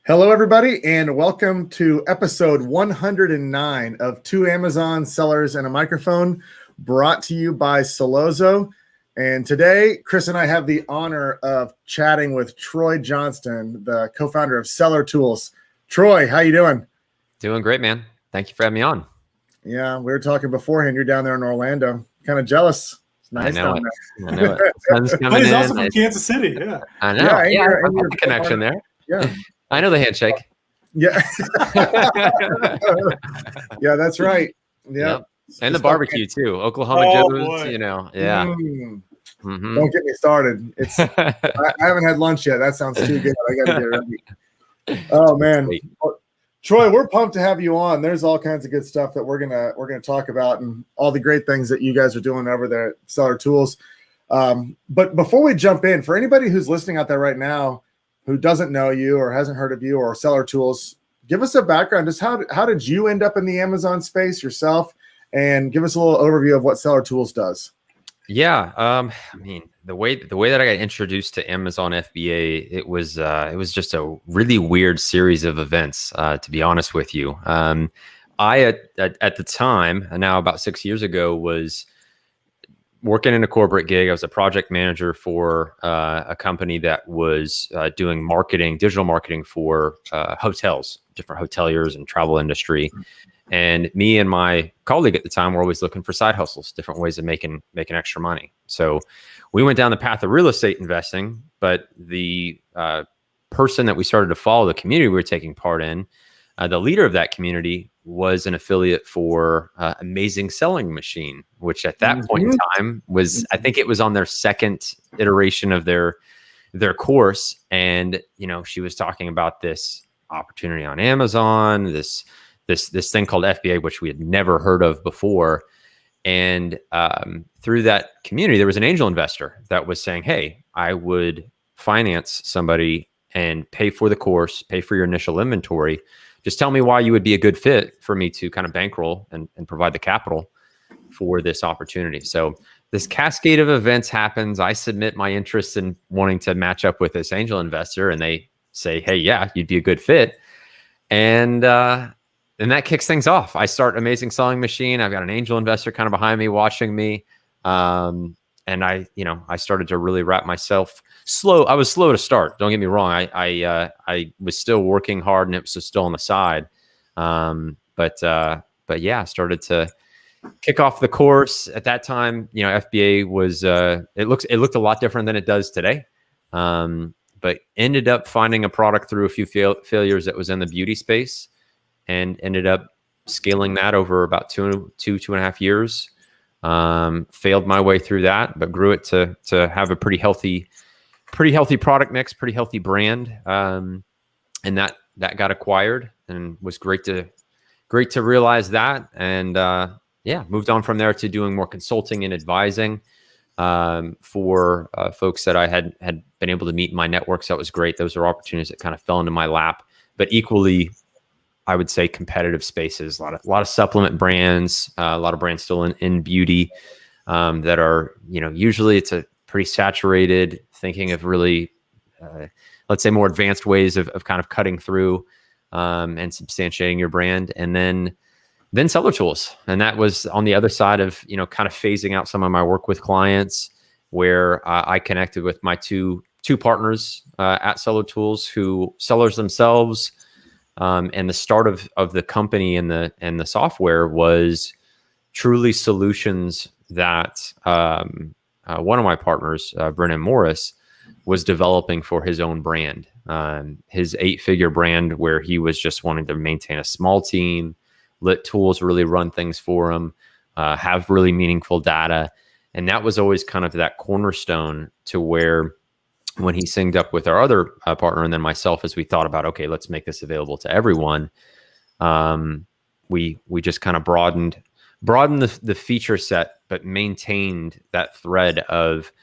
Hello, everybody, and welcome to episode 109 of Two Amazon Sellers and a Microphone, brought to you by Sellozo. And today, Kris and I have the honor of chatting with Troy Johnston, the co-founder of Seller.Tools. Troy, how you doing? Doing great, man. Thank you for having me on. Yeah, we were talking beforehand. You're down there in Orlando. Kind of jealous. It's nice down there. I know it. The sun's coming He's in. also from Kansas City. Yeah. I know. Yeah, I got the connection there. Yeah. I know the handshake. Yeah. Yeah, that's right. Yeah. Yep. And the barbecue too. Oklahoma Joe's, boy. Yeah. Mm-hmm. Don't get me started. It's I haven't had lunch yet. That sounds too good. I gotta get ready. Oh man. Troy, we're pumped to have you on. There's all kinds of good stuff that we're gonna talk about and all the great things that you guys are doing over there at Seller.Tools. But before we jump in, for anybody who's listening out there right now who doesn't know you or hasn't heard of you or Seller.Tools, give us a background. Just how did you end up in the Amazon space yourself? And give us a little overview of what Seller.Tools does. Yeah. I mean, the way that I got introduced to Amazon FBA, it was just a really weird series of events, to be honest with you. I at the time, now about 6 years ago, was working in a corporate gig. I was a project manager for a company that was doing digital marketing for hotels, different hoteliers and travel industry. And me and my colleague at the time were always looking for side hustles, different ways of making extra money. So we went down the path of real estate investing, but the person that we started to follow, the community we were taking part in, the leader of that community was an affiliate for Amazing Selling Machine, which at that point in time was, I think it was on their second iteration of their course. And, she was talking about this opportunity on Amazon, this thing called FBA, which we had never heard of before. And through that community, there was an angel investor that was saying, hey, I would finance somebody and pay for the course, pay for your initial inventory. Just tell me why you would be a good fit for me to kind of bankroll and provide the capital for this opportunity. So this cascade of events happens. I submit my interest in wanting to match up with this angel investor, and they say, hey, yeah, you'd be a good fit. And that kicks things off. I start Amazing Selling Machine. I've got an angel investor kind of behind me, watching me. And I started to really wrap myself slow. I was slow to start. Don't get me wrong. I was still working hard, and it was still on the side. But yeah, I started to kick off the course. At that time, FBA was it looked a lot different than it does today. But ended up finding a product through a few failures that was in the beauty space, and ended up scaling that over about two and a half years. Failed my way through that, but grew it to have a pretty healthy product mix, pretty healthy brand. And that got acquired, and was great to realize that. And moved on from there to doing more consulting and advising for folks that I had been able to meet in my network. So that was great. Those are opportunities that kind of fell into my lap, but equally, I would say, competitive spaces, a lot of supplement brands, a lot of brands still in beauty that are, usually it's a pretty saturated, thinking of really, let's say, more advanced ways of kind of cutting through and substantiating your brand. And then Seller.Tools. And that was on the other side of, kind of phasing out some of my work with clients, where I connected with my two partners at Seller.Tools, who sellers themselves. And the start of the company and the software was truly solutions that one of my partners, Brennan Morris, was developing for his own brand, his 8-figure brand, where he was just wanting to maintain a small team, let tools really run things for him, have really meaningful data. And that was always kind of that cornerstone to where, when he synced up with our other partner and then myself, as we thought about, okay, let's make this available to everyone, we just kind of broadened the feature set, but maintained that thread of,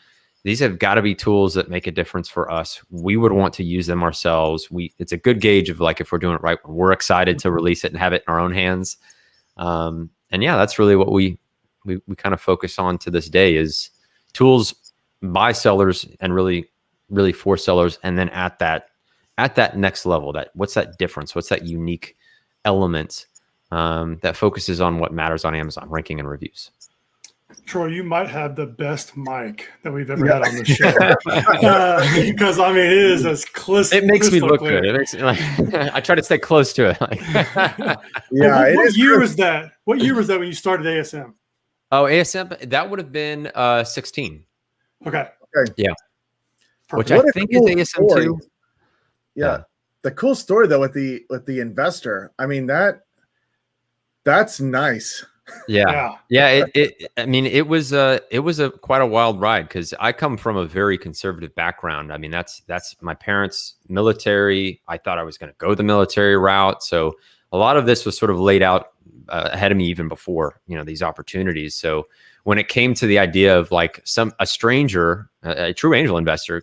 these have got to be tools that make a difference for us. We would want to use them ourselves. It's a good gauge of, like, if we're doing it right, we're excited to release it and have it in our own hands. And yeah, that's really what we kind of focus on to this day, is tools by sellers and really for sellers. And then at that at that next level, what's that difference? What's that unique element that focuses on what matters on Amazon, ranking and reviews? Troy, you might have the best mic that we've ever had on the show. Because I mean, it is as close. It makes me look good. It makes me like I try to stay close to it. Like, yeah. What year was that? What year was that when you started ASM? Oh, ASM, that would have been 16. Okay. Yeah. Perfect. Which I think is ASM too. Yeah. The cool story though with the investor. I mean, that's nice. Yeah. I mean, it was a quite a wild ride because I come from a very conservative background. I mean, that's my parents' military. I thought I was going to go the military route. So a lot of this was sort of laid out ahead of me even before, these opportunities. So when it came to the idea of like a stranger, a true angel investor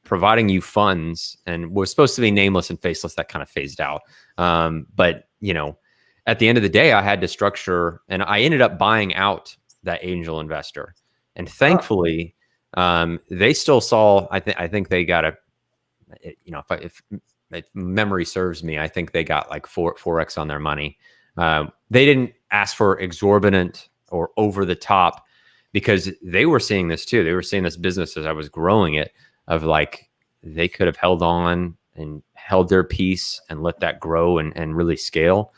providing you funds, and was supposed to be nameless and faceless, that kind of phased out. But at the end of the day, I had to structure, and I ended up buying out that angel investor. And thankfully, they still saw, I think they got if memory serves me, I think they got like 4x on their money. They didn't ask for exorbitant or over the top because they were seeing this too. They were seeing this business as I was growing it, of like, they could have held on and held their peace and let that grow and really scale.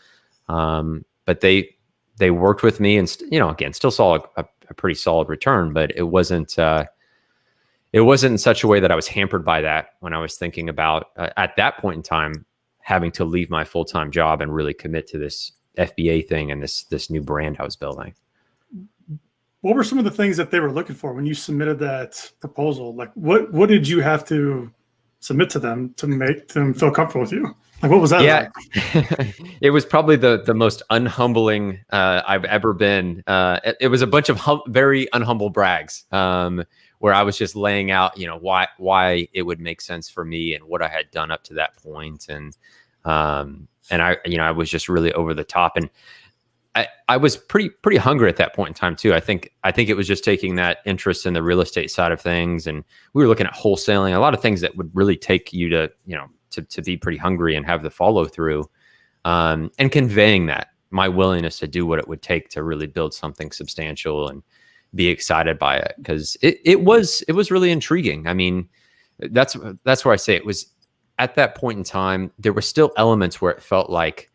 But they worked with me and, again, still saw a pretty solid return, but it wasn't in such a way that I was hampered by that when I was thinking about, at that point in time, having to leave my full-time job and really commit to this FBA thing and this new brand I was building. What were some of the things that they were looking for when you submitted that proposal? Like what did you have to submit to them to make them feel comfortable with you? Like, what was that? Yeah, like? It was probably the most unhumbling I've ever been. It was a bunch of very unhumble brags where I was just laying out, why it would make sense for me and what I had done up to that point. And I was just really over the top, and I was pretty hungry at that point in time too. I think it was just taking that interest in the real estate side of things, and we were looking at wholesaling, a lot of things that would really take you to, to be pretty hungry and have the follow through, and conveying that my willingness to do what it would take to really build something substantial and be excited by it, because it was really intriguing. I mean, that's where I say it was at that point in time. There were still elements where it felt like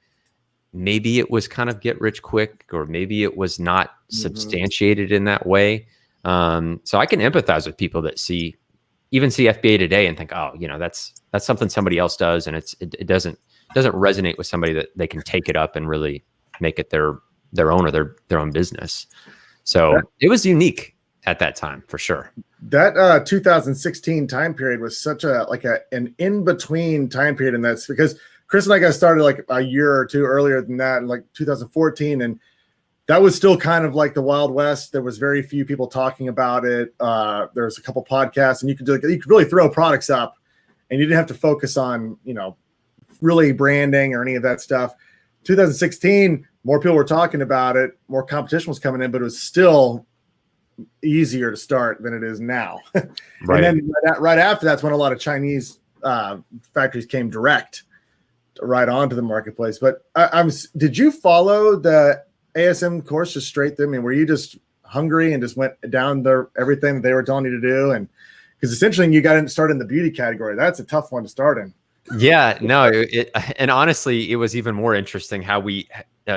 maybe it was kind of get rich quick, or maybe it was not substantiated in that way. So I can empathize with people that see FBA today and think, oh, that's something somebody else does, and it doesn't resonate with somebody that they can take it up and really make it their own, or their own business. So it was unique at that time for sure. That 2016 time period was such an in-between time period, and that's because Kris and I got started like a year or two earlier than that, in like 2014, and that was still kind of like the Wild West. There was very few people talking about it. There was a couple podcasts, and you could really throw products up, and you didn't have to focus on really branding or any of that stuff. 2016, more people were talking about it, more competition was coming in, but it was still easier to start than it is now. Right. And then right after that's when a lot of Chinese factories came direct right onto the marketplace. But did you follow the ASM course just straight through? I mean, were you just hungry and just went down everything that they were telling you to do? And because essentially you got started in the beauty category. That's a tough one to start in. Yeah, no, and honestly, it was even more interesting how we.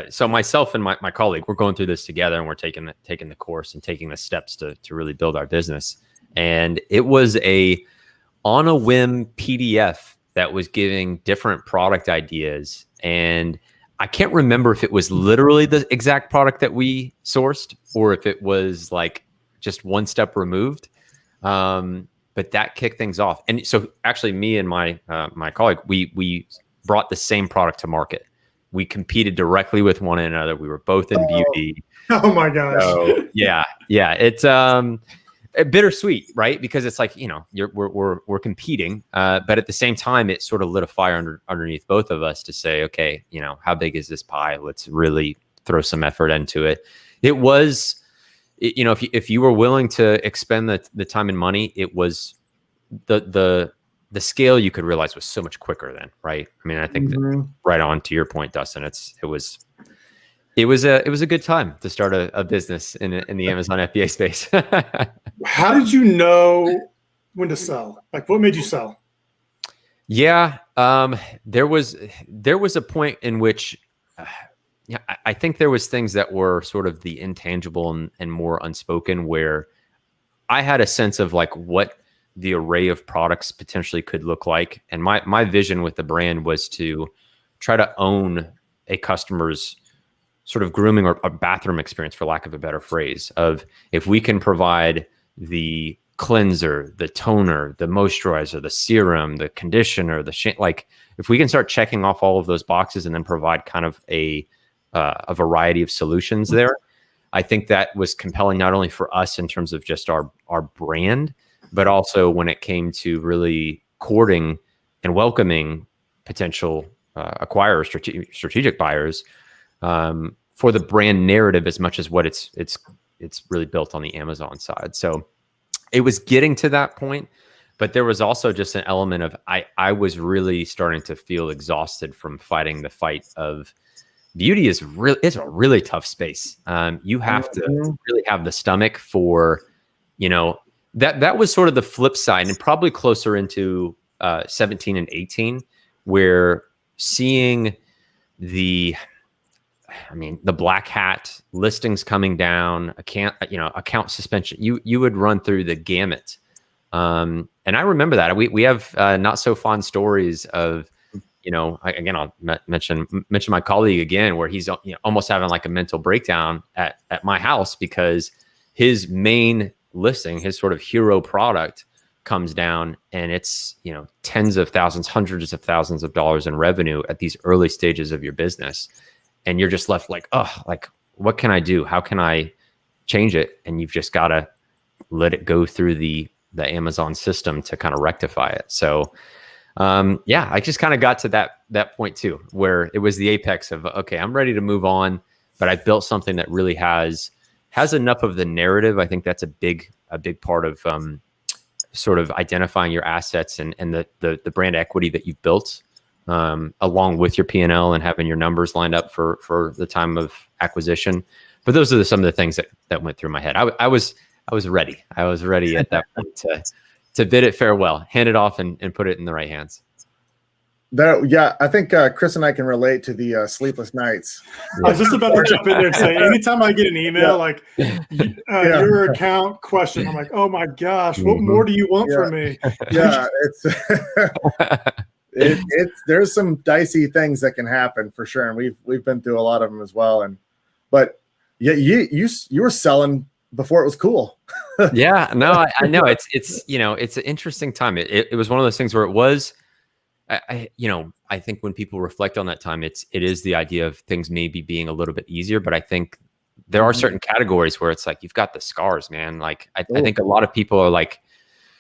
So myself and my colleague, we're going through this together, and we're taking the course and taking the steps to really build our business. And it was on a whim PDF that was giving different product ideas. And I can't remember if it was literally the exact product that we sourced, or if it was like just one step removed. But that kicked things off. And so actually me and my colleague, we brought the same product to market. We competed directly with one another. We were both in beauty. Oh my gosh. So, yeah. It's bittersweet, right? Because it's like, we're competing, but at the same time, it sort of lit a fire underneath both of us to say, okay, how big is this pie? Let's really throw some effort into it. It was, if you were willing to expend the time and money, it was the the scale you could realize was so much quicker then, right? I mean, I think that right on to your point, Dustin. It was a good time to start a business in the Amazon FBA space. How did you know when to sell? Like, what made you sell? Yeah, there was a point in which, I think there was things that were sort of the intangible and more unspoken, where I had a sense of like what the array of products potentially could look like. And my vision with the brand was to try to own a customer's sort of grooming or a bathroom experience, for lack of a better phrase, of if we can provide the cleanser, the toner, the moisturizer, the serum, the conditioner, like if we can start checking off all of those boxes and then provide kind of a variety of solutions there, I think that was compelling not only for us in terms of just our brand, but also when it came to really courting and welcoming potential acquirers, strategic buyers, for the brand narrative as much as what it's really built on the Amazon side. So it was getting to that point, but there was also just an element of I was really starting to feel exhausted from fighting the fight of beauty. It's a really tough space. You have to really have the stomach for, that was sort of the flip side, and probably closer into 17 and 18, where seeing the black hat listings coming down, account suspension, you would run through the gamut. And I remember that we have not so fond stories of, again, I'll mention my colleague again, where he's almost having like a mental breakdown at my house because his main listing, his sort of hero product, comes down and it's tens of thousands, hundreds of thousands of dollars in revenue at these early stages of your business, and you're just left like, oh, like what can I do? How can I change it? And you've just got to let it go through the Amazon system to kind of rectify it. So I just kind of got to that point too, where it was the apex of, okay, I'm ready to move on, but I built something that really has enough of the narrative. I think that's a big part of sort of identifying your assets and the brand equity that you've built, along with your P&L and having your numbers lined up for the time of acquisition. But those are some of the things that went through my head. I was ready. I was ready at that point to bid it farewell, hand it off, and put it in the right hands. I think Kris and I can relate to the sleepless nights. I was just about to jump in there and say, anytime I get an email like your account question, I'm like, oh my gosh, what more do you want from me? Yeah, it's there's some dicey things that can happen for sure, and we've been through a lot of them as well. But you were selling before it was cool. Yeah, no, I know it's an interesting time. It was one of those things where it was. I think when people reflect on that time, it is the idea of things maybe being a little bit easier. But I think there are certain categories where it's like, you've got the scars, man. Like I think a lot of people are like,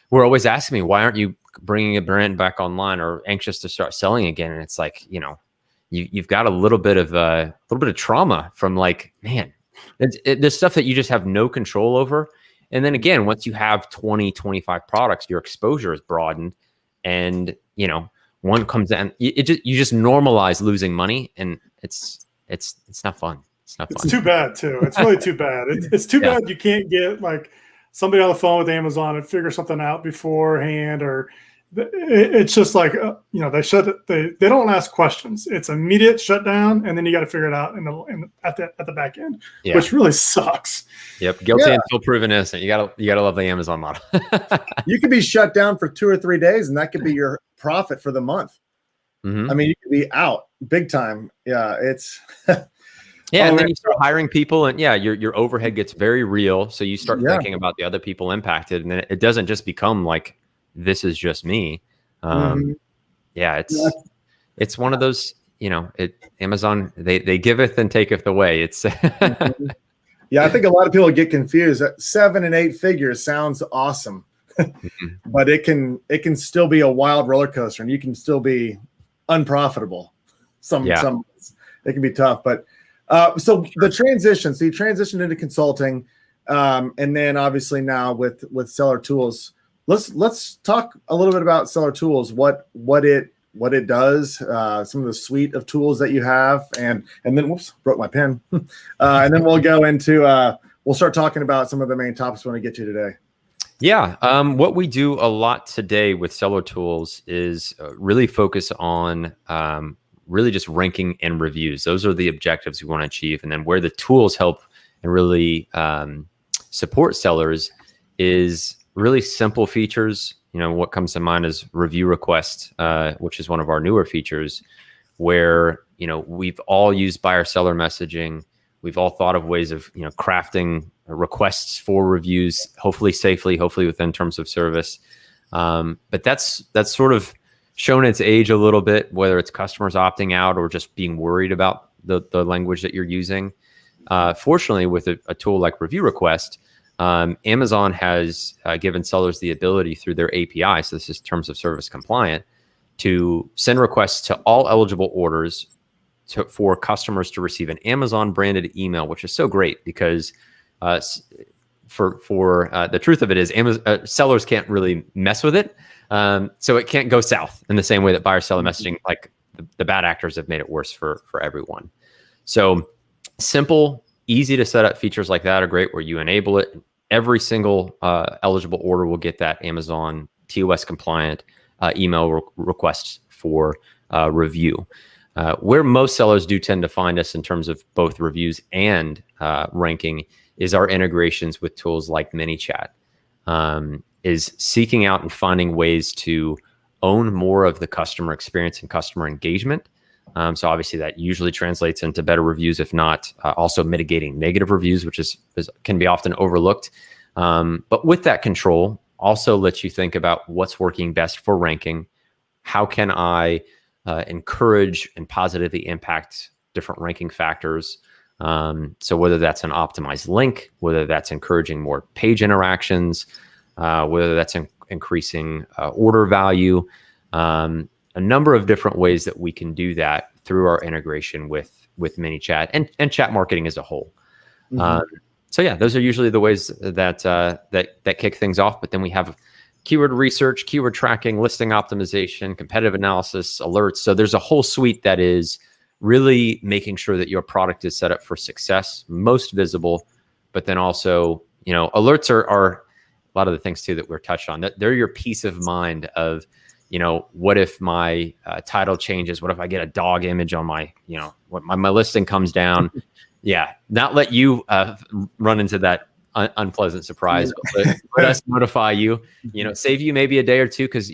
we're always asking me, why aren't you bringing a brand back online or anxious to start selling again? And it's like, you've got a little bit of trauma from like, man, there's stuff that you just have no control over. And then again, once you have 20, 25 products, your exposure is broadened, and one comes in, you just normalize losing money, and it's not fun. It's not fun. It's too bad too. It's really too bad. It's too bad you can't get like somebody on the phone with Amazon and figure something out beforehand, or it's just like they don't ask questions. It's immediate shutdown, and then you got to figure it out at the back end, which really sucks. Yep, guilty until proven innocent. You gotta love the Amazon model. You could be shut down for 2 or 3 days, and that could be your profit for the month. I mean, you could be out big time. Yeah, it's and then you start hiring people, and your overhead gets very real. So you start thinking about the other people impacted, and then it doesn't just become like, this is just me. It's one of those, Amazon, they giveth and taketh away. It's I think a lot of people get confused. 7 and 8 figures sounds awesome, but it can still be a wild roller coaster, and you can still be unprofitable. Some it can be tough, but so the transition. So you transitioned into consulting, and then obviously now with SellerTools. let's talk a little bit about SellerTools. What it does, some of the suite of tools that you have, and then whoops, broke my pen. And then we'll go into we'll start talking about some of the main topics we want to get to today. Yeah, what we do a lot today with SellerTools is really focus on really just ranking and reviews. Those are the objectives we want to achieve, and then where the tools help and really support sellers is really simple features. What comes to mind is review request, which is one of our newer features, where we've all used buyer seller messaging. We've all thought of ways of crafting requests for reviews, hopefully safely, hopefully within terms of service. But that's sort of shown its age a little bit, whether it's customers opting out or just being worried about the language that you're using. Fortunately, with a tool like Review Request, Amazon has given sellers the ability through their API, so this is terms of service compliant, to send requests to all eligible orders for customers to receive an Amazon branded email, which is so great because for the truth of it is sellers can't really mess with it. So it can't go south in the same way that buyer seller messaging, like the bad actors have made it worse for everyone. So simple, easy to set up features like that are great, where you enable it. Every single eligible order will get that Amazon TOS compliant email request for review. Where most sellers do tend to find us in terms of both reviews and ranking is our integrations with tools like MiniChat, is seeking out and finding ways to own more of the customer experience and customer engagement. So obviously that usually translates into better reviews, if not also mitigating negative reviews, which can be often overlooked. But with that control, also lets you think about what's working best for ranking. How can I encourage and positively impact different ranking factors? So whether that's an optimized link, whether that's encouraging more page interactions, whether that's increasing order value, a number of different ways that we can do that through our integration with MiniChat and chat marketing as a whole. Mm-hmm. So yeah, those are usually the ways that kick things off. But then we have keyword research, keyword tracking, listing optimization, competitive analysis, alerts. So there's a whole suite that is really making sure that your product is set up for success, most visible, but then also, alerts are a lot of the things too that we're touched on. They're your peace of mind of, what if my title changes? What if I get a dog image on my, what my listing comes down? Yeah, not let you run into that unpleasant surprise, but let us notify you, save you maybe a day or two, because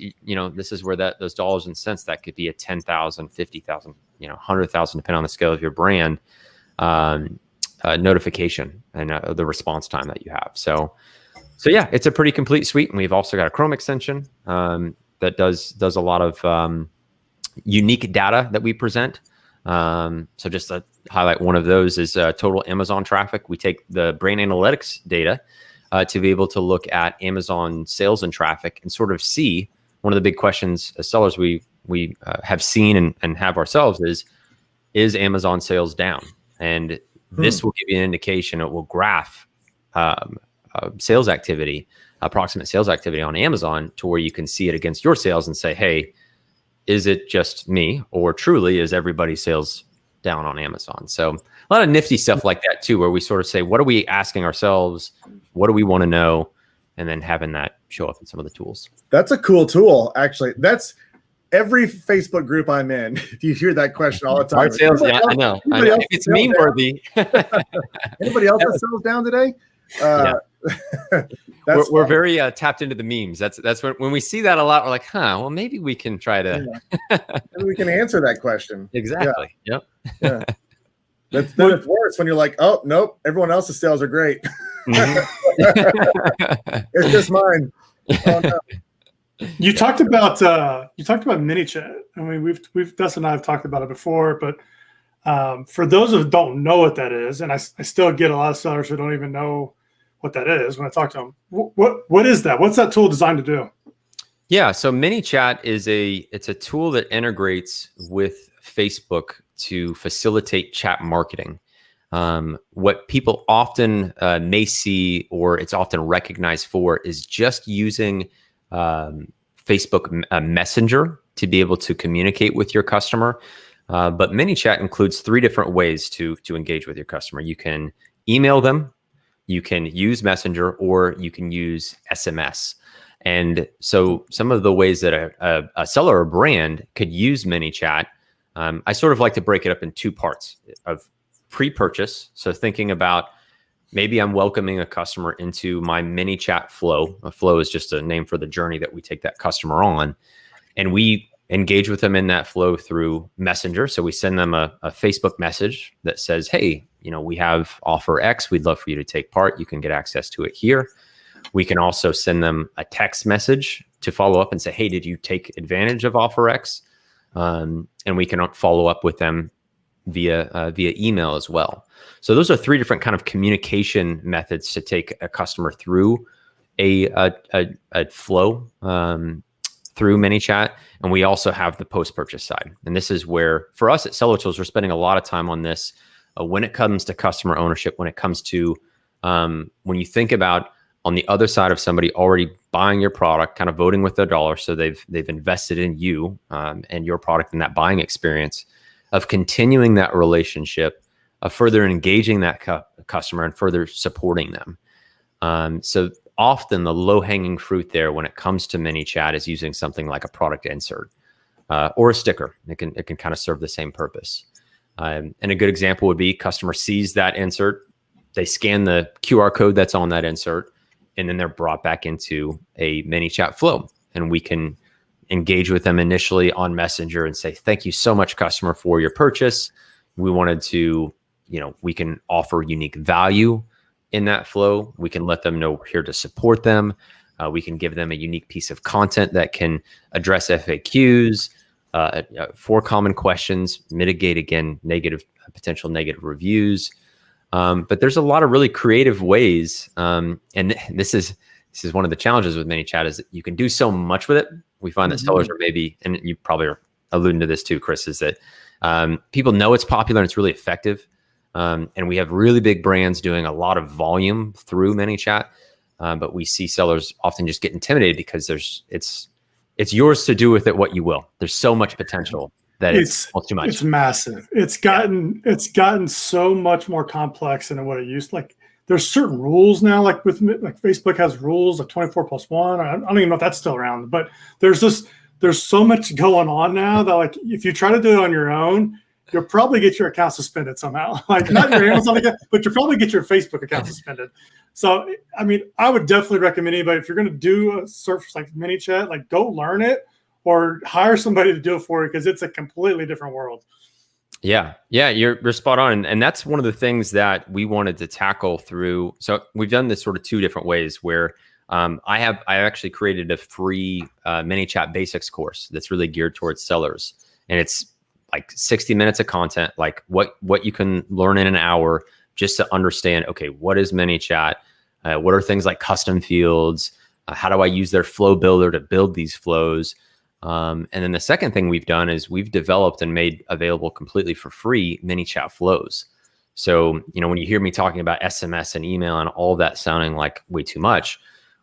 this is where those dollars and cents, that could be a 10,000, 50,000, 100,000, depending on the scale of your brand, notification and the response time that you have. So yeah, it's a pretty complete suite, and we've also got a Chrome extension that does a lot of unique data that we present. So just to highlight one of those is total Amazon traffic. We take the brand analytics data to be able to look at Amazon sales and traffic and sort of see. One of the big questions as sellers we have seen and have ourselves is Amazon sales down? And this will give you an indication. It will graph sales activity, approximate sales activity on Amazon, to where you can see it against your sales and say, hey, is it just me, or truly is everybody's sales down on Amazon? So a lot of nifty stuff like that too, where we sort of say, what are we asking ourselves? What do we want to know? And then having that show up in some of the tools. That's a cool tool, actually. That's every Facebook group I'm in. You hear that question all the time. Sales, yeah, I know. It's meme worthy. Anybody else that sales down today? Yeah. We're very tapped into the memes. That's when we see that a lot. We're like, well, maybe we can try to. Maybe we can answer that question. Exactly. Yeah. Yep. Yeah. Then it's worse when you're like, oh nope, everyone else's sales are great. Mm-hmm. It's just mine. Oh, no. You talked about MiniChat. I mean, we've Dustin and I have talked about it before, but for those who don't know what that is, and I still get a lot of sellers who don't even know what that is when I talk to them. What is that? What's that tool designed to do? Yeah, so MiniChat it's a tool that integrates with Facebook to facilitate chat marketing. What people often may see, or it's often recognized for, is just using Facebook Messenger to be able to communicate with your customer. But MiniChat includes 3 different ways to engage with your customer. You can email them, you can use Messenger, or you can use SMS. And so some of the ways that a seller or brand could use MiniChat, I sort of like to break it up in 2 parts of pre-purchase. So thinking about maybe I'm welcoming a customer into my MiniChat flow. A flow is just a name for the journey that we take that customer on. And we engage with them in that flow through Messenger. So we send them a Facebook message that says, hey, we have offer X. We'd love for you to take part. You can get access to it here. We can also send them a text message to follow up and say, hey, did you take advantage of offer X? And we can follow up with them via email as well. So those are 3 different kind of communication methods to take a customer through a flow through MiniChat. And we also have the post-purchase side. And this is where, for us at SellerTools, we're spending a lot of time on this when it comes to customer ownership, when it comes to when you think about on the other side of somebody already buying your product, kind of voting with their dollar. So they've invested in you and your product and that buying experience, of continuing that relationship, of further engaging that customer and further supporting them. So often the low-hanging fruit there when it comes to MiniChat is using something like a product insert or a sticker. It can kind of serve the same purpose. And a good example would be customer sees that insert, they scan the QR code that's on that insert, and then they're brought back into a MiniChat flow. And we can engage with them initially on Messenger and say, thank you so much, customer, for your purchase. We wanted to, we can offer unique value in that flow. We can let them know we're here to support them. We can give them a unique piece of content that can address FAQs, 4 common questions, mitigate, again, potential negative reviews. But there's a lot of really creative ways. And this is one of the challenges with MiniChat, is that you can do so much with it. We find that sellers are maybe, and you probably are alluding to this too, Kris, is that people know it's popular and it's really effective. And we have really big brands doing a lot of volume through MiniChat. But we see sellers often just get intimidated because it's yours to do with it what you will. There's so much potential that it's too much. It's massive. It's gotten so much more complex than what it used to. Like, there's certain rules now, like Facebook has rules, like 24+1. I don't even know if that's still around, but there's so much going on now that, like, if you try to do it on your own, you'll probably get your account suspended somehow. Like, not your Amazon account, but you'll probably get your Facebook account suspended. So, I mean, I would definitely recommend anybody, if you're going to do a search like MiniChat, like, go learn it or hire somebody to do it for you, because it's a completely different world. Yeah, you're spot on. And that's one of the things that we wanted to tackle through. So we've done this sort of 2 different ways where I actually created a free MiniChat basics course that's really geared towards sellers. And it's like 60 minutes of content, like what you can learn in an hour just to understand, okay, what is MiniChat? What are things like custom fields? How do I use their flow builder to build these flows? And then the second thing we've done is we've developed and made available completely for free MiniChat flows. So, when you hear me talking about SMS and email and all of that sounding like way too much,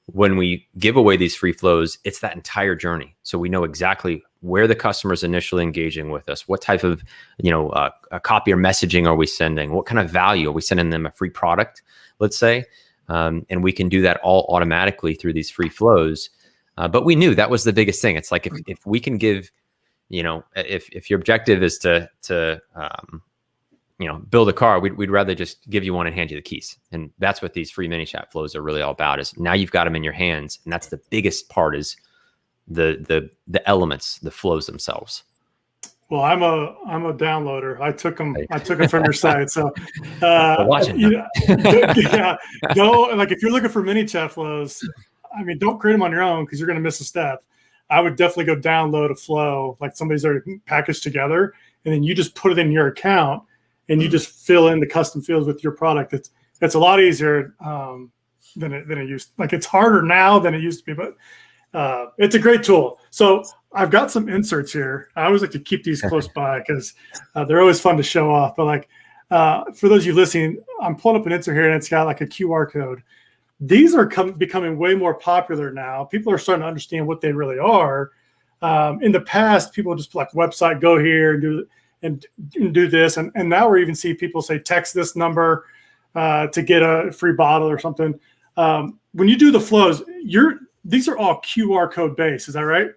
when we give away these free flows, it's that entire journey. So we know exactly where the customer is initially engaging with us, what type of, a copy or messaging are we sending, what kind of value are we sending them, a free product, let's say, and we can do that all automatically through these free flows. But we knew that was the biggest thing. It's like if we can give, if your objective is to build a car, we'd rather just give you one and hand you the keys. And that's what these free MiniChat flows are really all about, is now you've got them in your hands. And that's the biggest part, is the elements, the flows themselves. Well, I'm a downloader. I took them from your site. So watching go, like, if you're looking for MiniChat flows, I mean, don't create them on your own, because you're going to miss a step. I would definitely go download a flow, like somebody's already packaged together, and then you just put it in your account and you just fill in the custom fields with your product. It's a lot easier than it used. Like, it's harder now than it used to be, but it's a great tool. So I've got some inserts here. I always like to keep these close by, because they're always fun to show off. But, like, for those of you listening, I'm pulling up an insert here, and it's got like a QR code. these are becoming way more popular now. People are starting to understand what they really are. In the past, people just like website, go here and do this. And now we're even seeing people say, text this number to get a free bottle or something. When you do the flows, these are all QR code based. Is that right?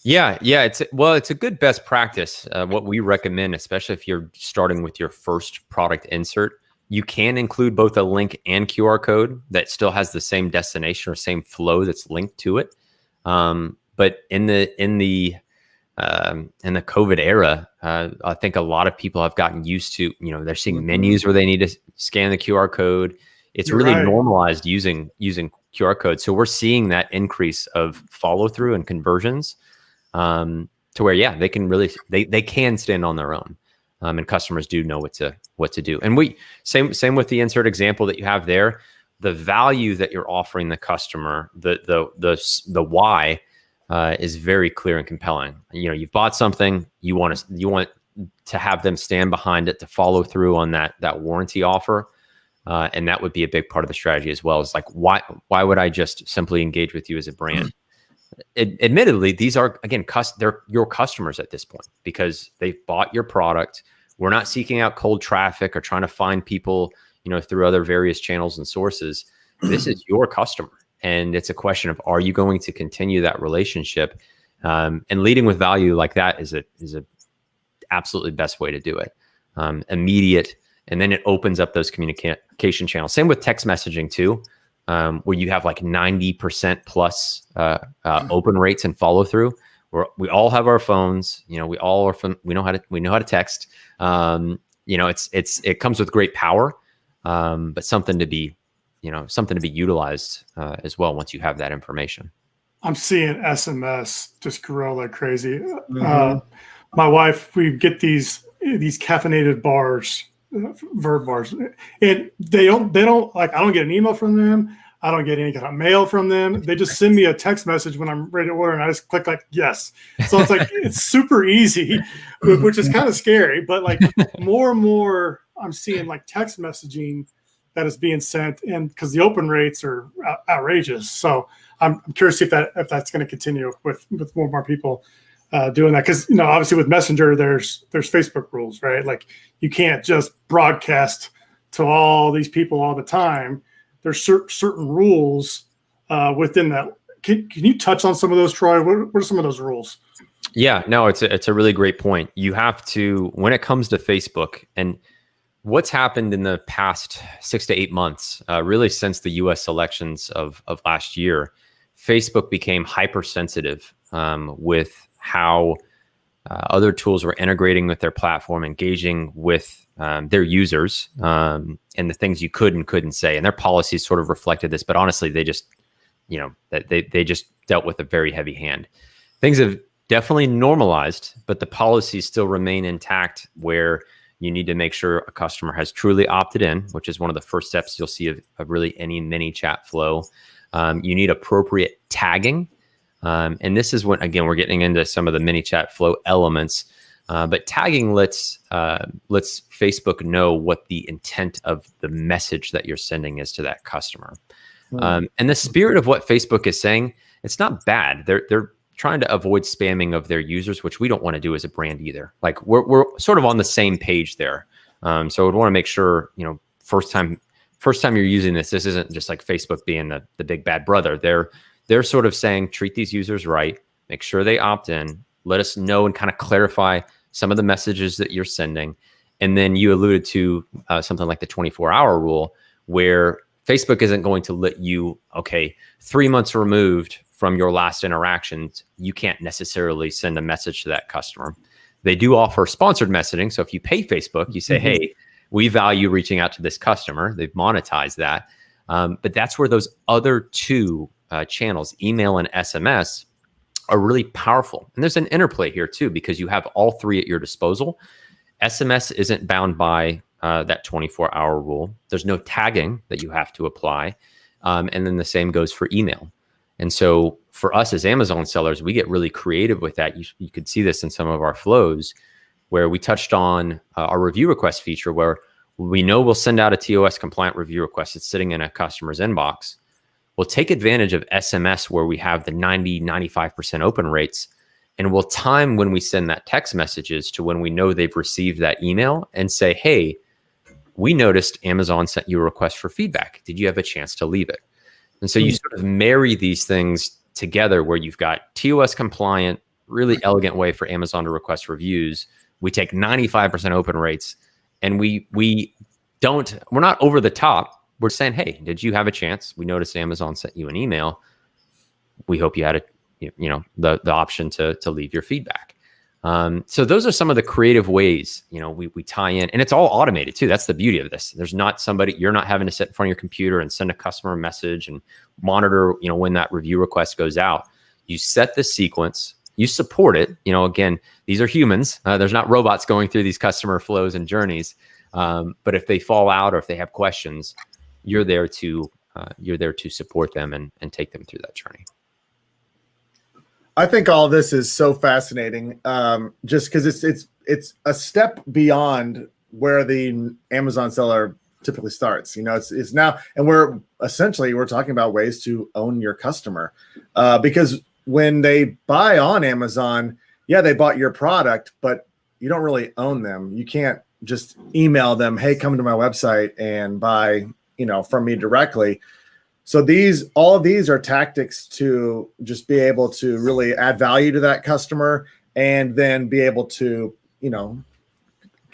Yeah. It's a good best practice. What we recommend, especially if you're starting with your first product insert, you can include both a link and QR code that still has the same destination or same flow that's linked to it. But in the COVID era, I think a lot of people have gotten used to, they're seeing menus where they need to scan the QR code. It's really normalized using QR code. So we're seeing that increase of follow through and conversions to where, they can really, they can stand on their own. And customers do know what to do. And same with the insert example that you have there. The value that you're offering the customer, the why is very clear and compelling. You've bought something, you want to have them stand behind it, to follow through on that warranty offer, and that would be a big part of the strategy as well. Is like, why would I just simply engage with you as a brand? Admittedly, these are, again, they're your customers at this point because they've bought your product. We're not seeking out cold traffic or trying to find people, through other various channels and sources. This is your customer. And it's a question of, are you going to continue that relationship? And leading with value like that is a absolutely best way to do it. Immediate. And then it opens up those communication channels. Same with text messaging too. Where you have like 90% plus open rates and follow through. We all have our phones. We all are we know how to text. It comes with great power, but something to be utilized as well once you have that information. I'm seeing SMS just grow like crazy. My wife, we get these caffeinated bars. Verb bars, and they don't like, I don't get an email from them, I don't get any kind of mail from them. They just send me a text message when I'm ready to order, and I just click like yes. So it's like it's super easy, which is kind of scary, but like more and more I'm seeing like text messaging that is being sent, and because the open rates are outrageous. So I'm curious if that's going to continue with more and more people doing that, because obviously with Messenger there's Facebook rules, right? Like you can't just broadcast to all these people all the time. There's certain rules within that. Can you touch on some of those, Troy? What are some of those rules? Yeah, no, it's a really great point. You have to, when it comes to Facebook, and what's happened in the past 6 to 8 months, really since the U.S. elections of last year, Facebook became hypersensitive with how other tools were integrating with their platform, engaging with their users, and the things you could and couldn't say. And their policies sort of reflected this, but honestly, they just, they just dealt with a very heavy hand. Things have definitely normalized, but the policies still remain intact, where you need to make sure a customer has truly opted in, which is one of the first steps you'll see of really any MiniChat flow. You need appropriate tagging. And this is when, again, we're getting into some of the MiniChat flow elements, but tagging lets Facebook know what the intent of the message that you're sending is to that customer. And the spirit of what Facebook is saying, it's not bad. They're trying to avoid spamming of their users, which we don't want to do as a brand either. Like we're sort of on the same page there. So we'd want to make sure, first time you're using this isn't just like Facebook being the big bad brother. They're sort of saying, treat these users right, make sure they opt in, let us know and kind of clarify some of the messages that you're sending. And then you alluded to something like the 24-hour rule, where Facebook isn't going to let you, 3 months removed from your last interactions, you can't necessarily send a message to that customer. They do offer sponsored messaging. So if you pay Facebook, you say, hey, we value reaching out to this customer. They've monetized that. But that's where those other two channels, email and SMS, are really powerful. And there's an interplay here too, because you have all three at your disposal. SMS isn't bound by that 24-hour rule. There's no tagging that you have to apply. And then the same goes for email. And so for us as Amazon sellers, we get really creative with that. You could see this in some of our flows, where we touched on our review request feature, where we know we'll send out a TOS compliant review request. It's sitting in a customer's inbox. We'll take advantage of SMS where we have the 90-95% open rates, and we'll time when we send that text messages to when we know they've received that email and say, hey, we noticed Amazon sent you a request for feedback. Did you have a chance to leave it? And so you sort of marry these things together where you've got TOS compliant, really elegant way for Amazon to request reviews. We take 95% open rates, and we're not over the top. We're saying, hey, did you have a chance? We noticed Amazon sent you an email. We hope you had the option to leave your feedback. So those are some of the creative ways, we tie in, and it's all automated too. That's the beauty of this. There's not you're not having to sit in front of your computer and send a customer a message and monitor, when that review request goes out. You set the sequence, you support it. Again, these are humans. There's not robots going through these customer flows and journeys. But if they fall out or if they have questions, you're there to support them and take them through that journey. I think all this is so fascinating, just because it's a step beyond where the Amazon seller typically starts. It's now, and we're talking about ways to own your customer, because when they buy on Amazon, yeah, they bought your product, but you don't really own them. You can't just email them, hey, come to my website and buy, from me directly. So all of these are tactics to just be able to really add value to that customer, and then be able to,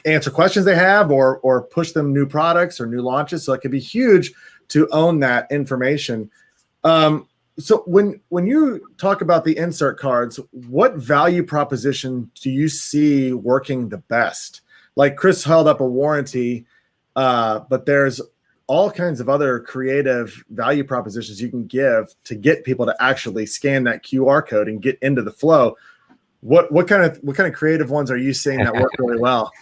answer questions they have or push them new products or new launches. So it could be huge to own that information. So when you talk about the insert cards, what value proposition do you see working the best? Like Kris held up a warranty, but there's all kinds of other creative value propositions you can give to get people to actually scan that QR code and get into the flow. What kind of creative ones are you seeing that work really well?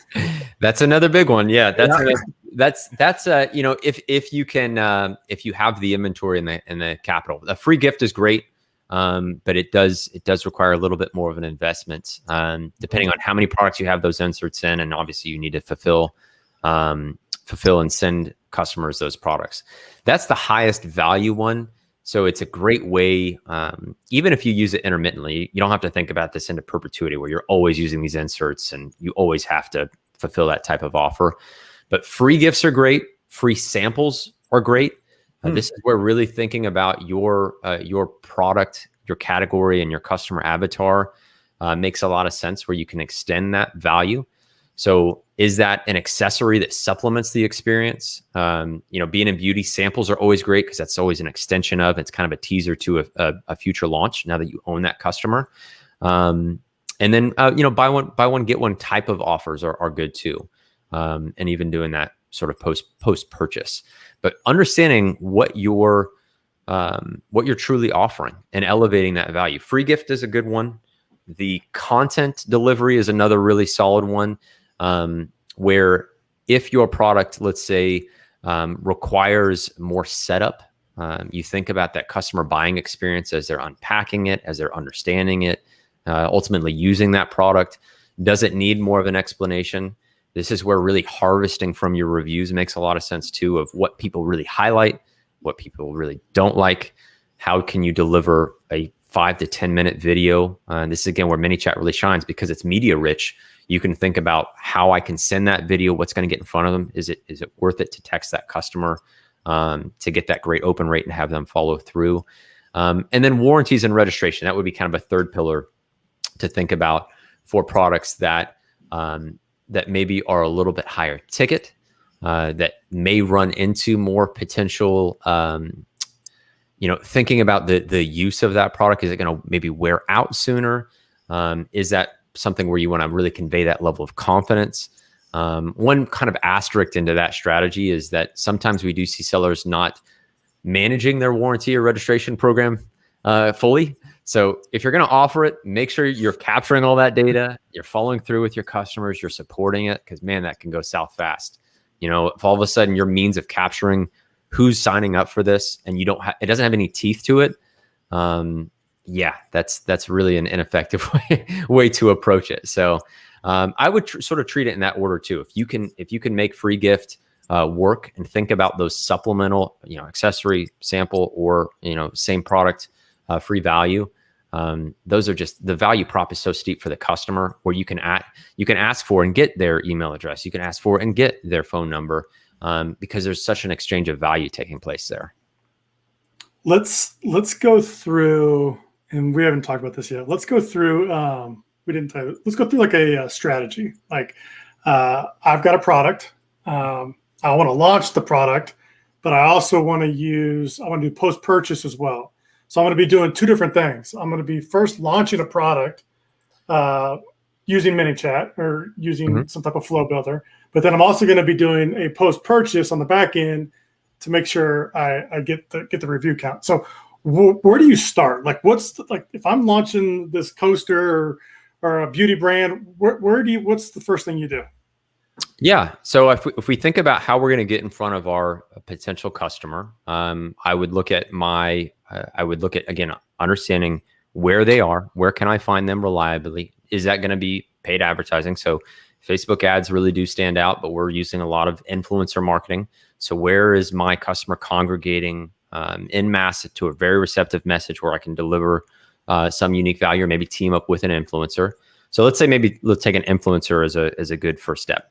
That's another big one. Yeah, that's if you can, if you have the inventory and the capital. A free gift is great, but it does require a little bit more of an investment, depending on how many products you have those inserts in, and obviously you need to fulfill and send customers those products. That's the highest value one. So it's a great way, even if you use it intermittently, you don't have to think about this into perpetuity where you're always using these inserts and you always have to fulfill that type of offer. But free gifts are great. Free samples are great. This is where really thinking about your product, your category, and your customer avatar makes a lot of sense, where you can extend that value. So is that an accessory that supplements the experience? Being in beauty, samples are always great because that's always an extension of, it's kind of a teaser to a future launch now that you own that customer. And then, buy one, get one type of offers are good too. And even doing that sort of post purchase, but understanding what you're truly offering and elevating that value. Free gift is a good one. The content delivery is another really solid one. Where if your product, let's say, requires more setup, you think about that customer buying experience as they're unpacking it, as they're understanding it, ultimately using that product. Does it need more of an explanation? This is where really harvesting from your reviews makes a lot of sense too, of what people really highlight, what people really don't like. How can you deliver a 5 to 10 minute video? This is again where MiniChat really shines because it's media rich. You can think about how I can send that video, what's going to get in front of them. Is it worth it to text that customer to get that great open rate and have them follow through? And then warranties and registration. That would be kind of a third pillar to think about for products that maybe are a little bit higher ticket, that may run into more potential, thinking about the use of that product. Is it going to maybe wear out sooner? Is that something where you want to really convey that level of confidence? One kind of asterisk into that strategy is that sometimes we do see sellers not managing their warranty or registration program fully. So if you're going to offer it, make sure you're capturing all that data, you're following through with your customers, you're supporting it, because man, that can go south fast. If all of a sudden your means of capturing who's signing up for this and it doesn't have any teeth to it, that's really an ineffective way to approach it. So I would sort of treat it in that order too. If you can make free gift work and think about those supplemental, accessory, sample, or, same product, free value. Those are just, the value prop is so steep for the customer, where you can ask for and get their email address. You can ask for and get their phone number, because there's such an exchange of value taking place there. Let's go through, and we haven't talked about this yet. Let's go through, let's go through like a strategy. Like, I've got a product. I want to launch the product, but I also want to do post-purchase as well. So I'm going to be doing two different things. I'm going to be first launching a product using MiniChat or using some type of flow builder. But then I'm also going to be doing a post-purchase on the back end to make sure I get the review count. So where do you start? Like, if I'm launching this coaster or a beauty brand, what's the first thing you do? Yeah. So if we think about how we're going to get in front of our potential customer, I would look at again, understanding where they are, where can I find them reliably? Is that going to be paid advertising? So Facebook ads really do stand out, but we're using a lot of influencer marketing. So where is my customer congregating en masse to a very receptive message where I can deliver some unique value, or maybe team up with an influencer? So let's take an influencer as a good first step.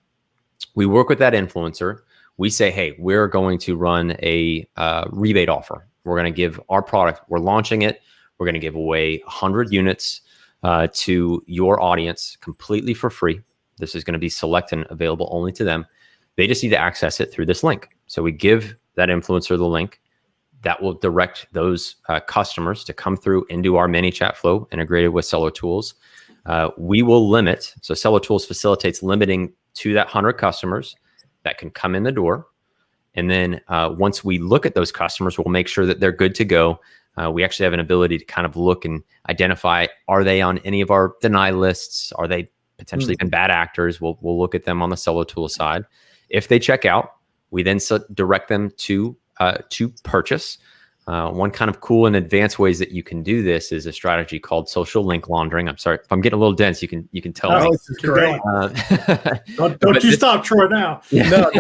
We work with that influencer. We say, hey, we're going to run a rebate offer. We're going to give our product, we're launching it. We're going to give away 100 units to your audience completely for free. This is going to be select and available only to them. They just need to access it through this link. So we give that influencer the link that will direct those customers to come through into our MiniChat flow integrated with SellerTools. We will limit, so SellerTools facilitates limiting to that 100 customers that can come in the door. And then once we look at those customers, we'll make sure that they're good to go. We actually have an ability to kind of look and identify, are they on any of our deny lists? Are they potentially even bad actors? We'll look at them on the SellerTools side. If they check out, we then direct them to purchase. One kind of cool and advanced ways that you can do this is a strategy called social link laundering. I'm sorry if I'm getting a little dense. You can tell me. This is great. Don't you stop, Troy. Now. No.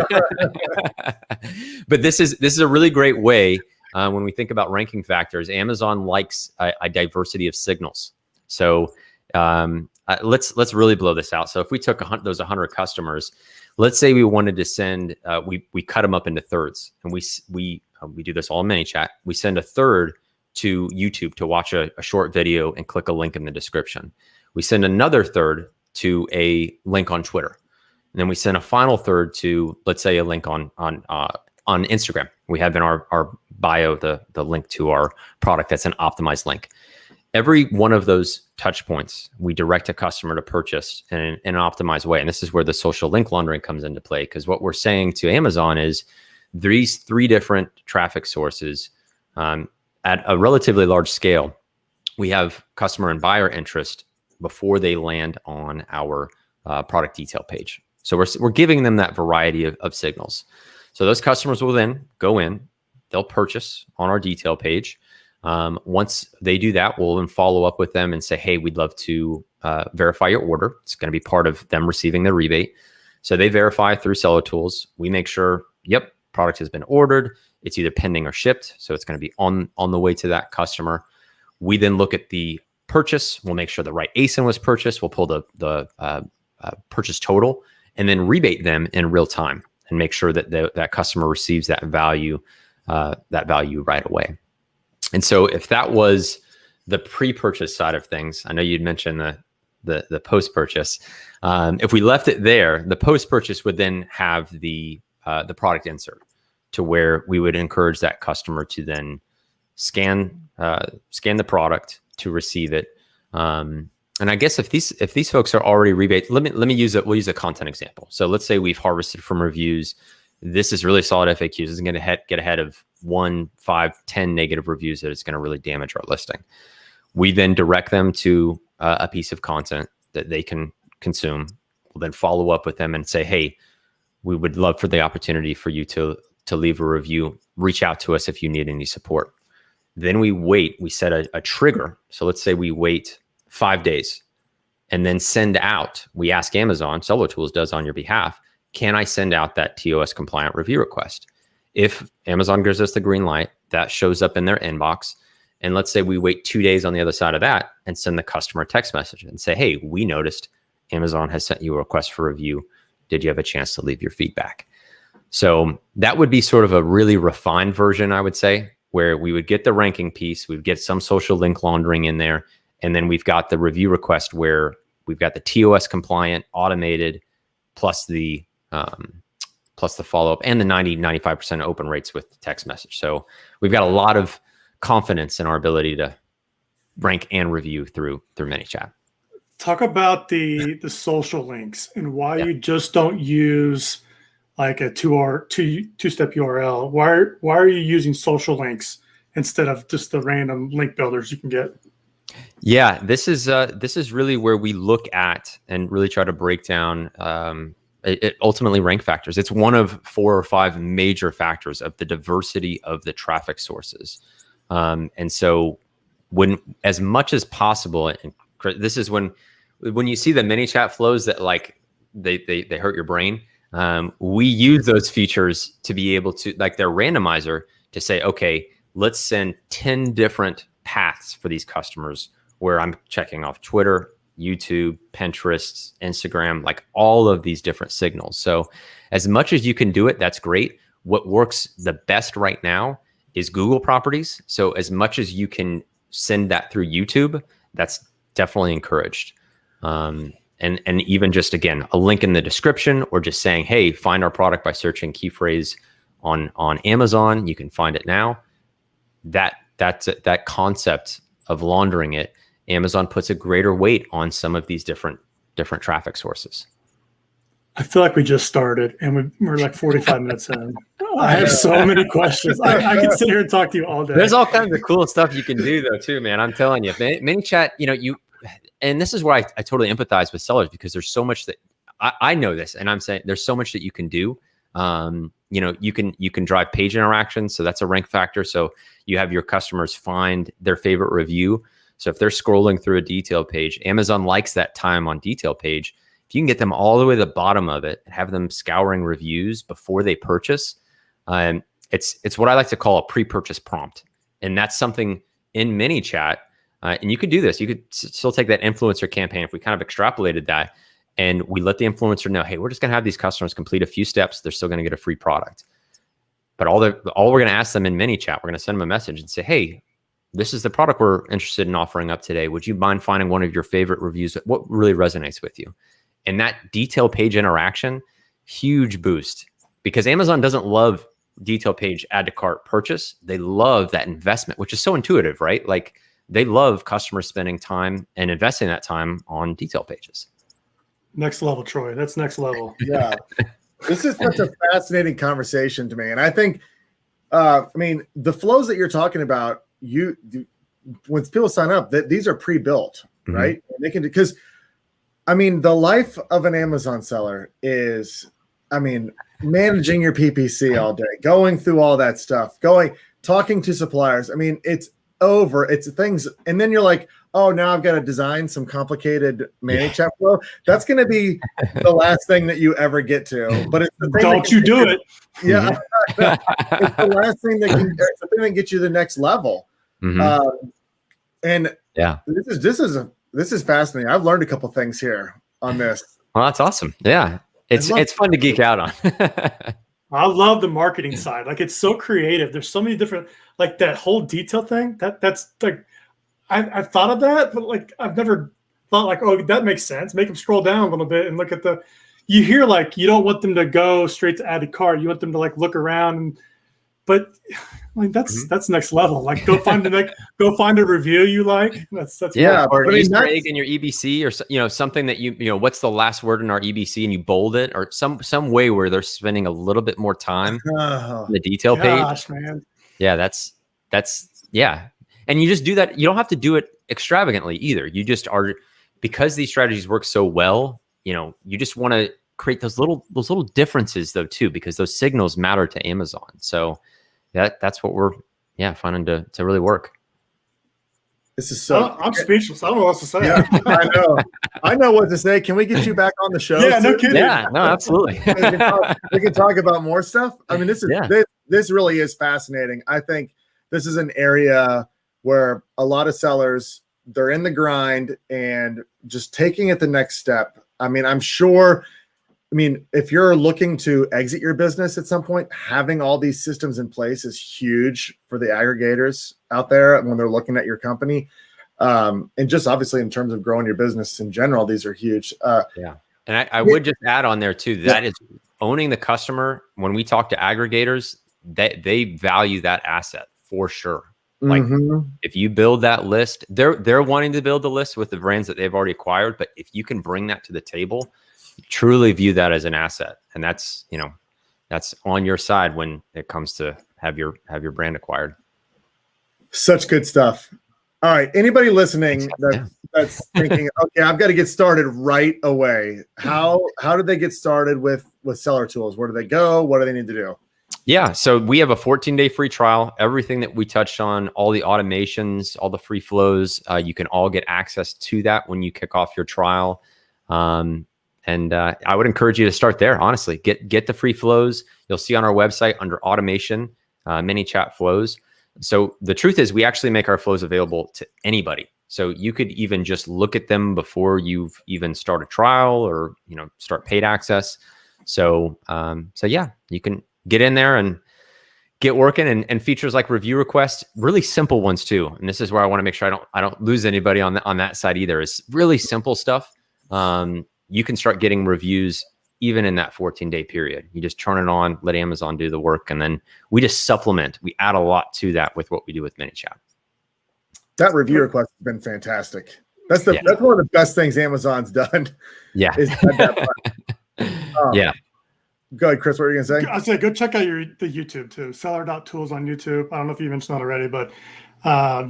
But this is a really great way when we think about ranking factors. Amazon likes a diversity of signals. So let's really blow this out. So if we took those 100 customers, let's say we wanted to send, we cut them up into thirds, and we do this all in MiniChat. We send a third to YouTube to watch a short video and click a link in the description. We send another third to a link on Twitter, and then we send a final third to, let's say, a link on Instagram. We have in our bio the link to our product that's an optimized link. Every one of those touch points, we direct a customer to purchase in an optimized way. And this is where the social link laundering comes into play, because what we're saying to Amazon is these 3 different traffic sources at a relatively large scale. We have customer and buyer interest before they land on our product detail page. So we're giving them that variety of signals. So those customers will then go in, they'll purchase on our detail page. Once they do that, we'll then follow up with them and say, hey, we'd love to verify your order. It's going to be part of them receiving the rebate. So they verify through SellerTools. We make sure, yep, product has been ordered. It's either pending or shipped. So it's going to be on the way to that customer. We then look at the purchase. We'll make sure the right ASIN was purchased. We'll pull the purchase total and then rebate them in real time and make sure that that customer receives that value right away. And so if that was the pre-purchase side of things, I know you'd mentioned the post-purchase. If we left it there, the post-purchase would then have the product insert to where we would encourage that customer to then scan the product to receive it. And I guess if these folks are already rebate, we'll use a content example. So let's say we've harvested from reviews. This is really solid FAQs. This is going to get ahead of 1, 5, 10 negative reviews that is going to really damage our listing. We then direct them to a piece of content that they can consume. We'll then follow up with them and say, hey, we would love for the opportunity for you to leave a review. Reach out to us if you need any support. Then we set a trigger. So let's say we wait 5 days and then send out, we ask Amazon, SellerTools does on your behalf, can I send out that TOS compliant review request? If Amazon gives us the green light, that shows up in their inbox. And let's say we wait 2 days on the other side of that and send the customer a text message and say, hey, we noticed Amazon has sent you a request for review. Did you have a chance to leave your feedback? So that would be sort of a really refined version, I would say, where we would get the ranking piece, we'd get some social link laundering in there, and then we've got the review request where we've got the TOS compliant, automated, plus the follow-up and the 95% open rates with the text message. So we've got a lot of confidence in our ability to rank and review through MiniChat. Talk about the social links and why you just don't use like a two-step URL. Why are you using social links instead of just the random link builders you can get? Yeah, this is really where we look at and really try to break down ultimately rank factors. It's one of 4 or 5 major factors of the diversity of the traffic sources. And so when, as much as possible, and this is when you see the MiniChat flows that like they hurt your brain. We use those features to be able to, like their randomizer, to say, okay, let's send 10 different paths for these customers where I'm checking off Twitter, YouTube, Pinterest, Instagram, like all of these different signals. So as much as you can do it, that's great. What works the best right now is Google properties. So as much as you can send that through YouTube, that's definitely encouraged. And even just, again, a link in the description, or just saying, hey, find our product by searching key phrase on Amazon. You can find it now. That concept of laundering it, Amazon puts a greater weight on some of these different traffic sources. I feel like we just started and we're like 45 minutes in. I have so many questions. I could sit here and talk to you all day. There's all kinds of cool stuff you can do though too, man. I'm telling you, MiniChat, and this is where I totally empathize with sellers, because there's so much that I know this, and I'm saying there's so much that you can do. You can drive page interactions. So that's a rank factor. So you have your customers find their favorite review. So if they're scrolling through a detail page, Amazon likes that time on detail page. If you can get them all the way to the bottom of it and have them scouring reviews before they purchase, it's what I like to call a pre-purchase prompt. And that's something in MiniChat. And you could do this. You could still take that influencer campaign. If we kind of extrapolated that and we let the influencer know, hey, we're just going to have these customers complete a few steps. They're still going to get a free product. But all we're going to ask them in MiniChat, we're going to send them a message and say, hey, this is the product we're interested in offering up today. Would you mind finding one of your favorite reviews? What really resonates with you? And that detail page interaction, huge boost, because Amazon doesn't love detail page add to cart purchase. They love that investment, which is so intuitive, right? Like they love customers spending time and investing that time on detail pages. Next level, Troy. That's next level. Yeah. This is such a fascinating conversation to me. And I think, the flows that you're talking about, when people sign up, that these are pre-built, right? And they can, because the life of an Amazon seller is, managing your PPC all day, going through all that stuff, talking to suppliers. It's over. It's things. And then you're like, oh, now I've got to design some complicated MiniChat flow. That's going to be the last thing that you ever get to. But it's the thing. Don't you do it. Yeah. It's the last thing it's the thing that gets you to the next level. And yeah, this is fascinating. I've learned a couple things here on this. Well, that's awesome. Yeah. It's fun to geek out on. I love the marketing side. Like it's so creative. There's so many different, like that whole detail thing. That's like, I've thought of that, but like I've never thought like, oh, that makes sense. Make them scroll down a little bit and look at you hear like you don't want them to go straight to add to cart. You want them to like look around, but that's next level. Like go find a review you like. That's yeah. Or an Easter egg in your EBC, or something that you what's the last word in our EBC, and you bold it, or some way where they're spending a little bit more time on the detail page. Man. Yeah, that's yeah. And you just do that. You don't have to do it extravagantly either. You just are, because these strategies work so well. You just want to create those little differences though too, because those signals matter to Amazon. So that's what we're finding to really work. This is so. I'm speechless. I don't know what to say. Yeah, I know. I know what to say. Can we get you back on the show? Yeah, no kidding. Yeah, no, absolutely. we can talk about more stuff. I mean, this really is fascinating. I think this is an area where a lot of sellers, they're in the grind and just taking it the next step. I mean, I'm sure. I mean, if you're looking to exit your business at some point, having all these systems in place is huge for the aggregators out there when they're looking at your company. And just obviously in terms of growing your business in general, these are huge. Yeah. And I would just add on there too, that is owning the customer. When we talk to aggregators, they value that asset for sure. Like if you build that list, they're wanting to build the list with the brands that they've already acquired. But if you can bring that to the table, truly view that as an asset, and that's on your side when it comes to have your brand acquired. Such good stuff. All right, anybody listening that's thinking, okay, I've got to get started right away. How do they get started with SellerTools? Where do they go? What do they need to do? Yeah, so we have a 14-day free trial. Everything that we touched on, all the automations, all the free flows, you can all get access to that when you kick off your trial. And I would encourage you to start there. Honestly, get the free flows. You'll see on our website under automation, MiniChat flows. So the truth is, we actually make our flows available to anybody. So you could even just look at them before you've even start a trial or start paid access. So yeah, you can get in there and get working. And features like review requests, really simple ones too. And this is where I want to make sure I don't lose anybody on that side either. It's really simple stuff. You can start getting reviews even in that 14-day period. You just turn it on, let Amazon do the work, and then we just supplement. We add a lot to that with what we do with MiniChat. That review request has been fantastic. That's one of the best things Amazon's done. Yeah. Yeah. Go ahead, Kris. What were you going to say? I said, go check out the YouTube too. Seller.Tools on YouTube. I don't know if you mentioned that already, but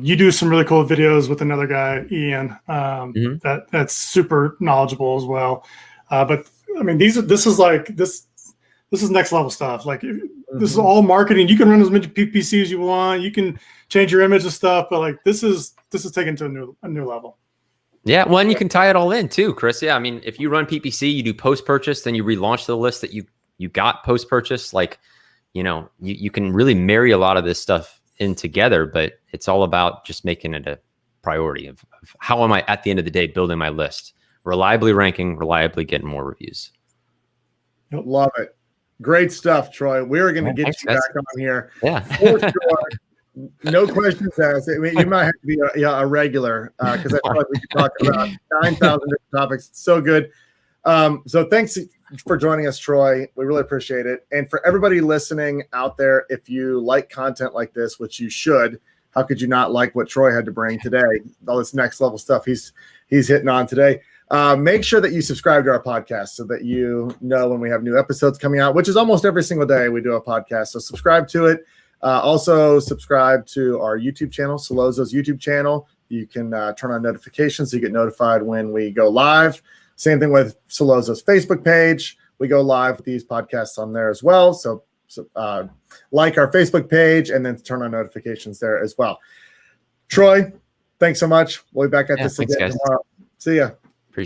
you do some really cool videos with another guy, Ian. That's super knowledgeable as well. But I mean, this is next level stuff. Like this is all marketing. You can run as many PPC as you want. You can change your image and stuff, but like this is taken to a new level. Yeah, well, and you can tie it all in too, Kris. Yeah, I mean, if you run PPC, you do post-purchase, then you relaunch the list that you got post-purchase. Like, you can really marry a lot of this stuff in together, but it's all about just making it a priority of how am I at the end of the day building my list, reliably ranking, reliably getting more reviews. Love it. Great stuff, Troy. We're going to get you back on here. Yeah. For sure. No questions asked. I mean, you might have to be a regular because I feel like we could talk about 9,000 different topics. It's so good. So thanks for joining us, Troy. We really appreciate it. And for everybody listening out there, if you like content like this, which you should, how could you not like what Troy had to bring today? All this next level stuff he's hitting on today. Make sure that you subscribe to our podcast so that you know when we have new episodes coming out, which is almost every single day we do a podcast. So subscribe to it. Also subscribe to our YouTube channel, SellerTools' YouTube channel. You can turn on notifications so you get notified when we go live. Same thing with SellerTools' Facebook page. We go live with these podcasts on there as well. So like our Facebook page and then turn on notifications there as well. Troy, thanks so much. We'll be back at this again tomorrow. See ya.